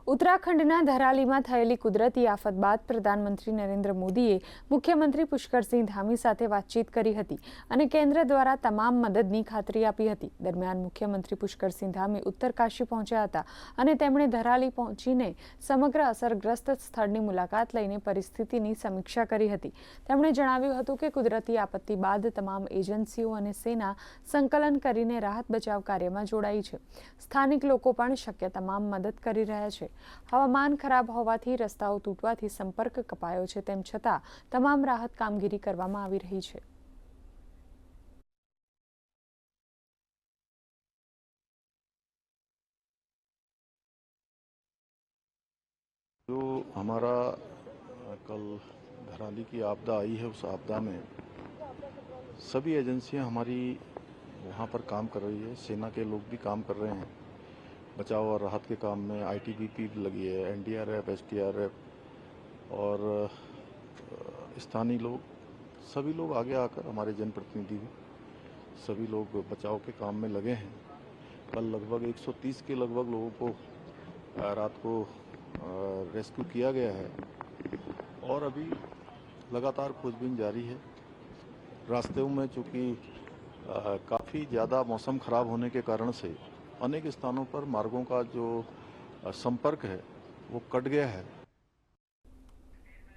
ઉત્તરાખંડના ધરાલીમાં થયેલી કુદરતી આફત બાદ પ્રધાનમંત્રી નરેન્દ્ર મોદીએ મુખ્યમંત્રી પુષ્કરસિંહ ધામી સાથે વાતચીત કરી હતી અને કેન્દ્ર દ્વારા તમામ મદદની ખાતરી આપી હતી। દરમિયાન મુખ્યમંત્રી પુષ્કરસિંહ ધામી ઉત્તરકાશી પહોંચ્યા હતા અને તેમણે ધરાલી પહોંચીને સમગ્ર અસરગ્રસ્ત સ્થળની મુલાકાત લઈને પરિસ્થિતિની સમીક્ષા કરી હતી। તેમણે જણાવ્યું હતું કે કુદરતી આપત્તિ બાદ તમામ એજન્સીઓ અને સેના સંકલન કરીને રાહત બચાવ કાર્યમાં જોડાઈ છે। સ્થાનિક લોકો પણ શક્ય તમામ મદદ કરી રહ્યા છે। હવામાન ખરાબ હોવાથી રસ્તાઓ તૂટવાથી સંપર્ક કપાયો છે, તેમ છતાં તમામ રાહત કામગીરી કરવામાં આવી રહી છે। जो हमारा कल धराली की आपदा आई है, उस आपदा में सभी एजेंसियां हमारी वहां पर काम कर रही है। सेना के लोग भी काम कर रहे हैं। बचाव और राहत के काम में आईटीबीपी भी लगी है, एनडीआरएफ, एसडीआरएफ और स्थानीय लोग, सभी लोग आगे आकर, हमारे जनप्रतिनिधि भी, सभी लोग बचाव के काम में लगे हैं। कल लगभग 130 के लगभग लोगों को रात को रेस्क्यू किया गया है और अभी लगातार खोजबीन जारी है। रास्ते में चूँकि काफ़ी ज़्यादा मौसम ख़राब होने के कारण से अनेक स्थानों पर मार्गों का जो संपर्क है वो कट गया है।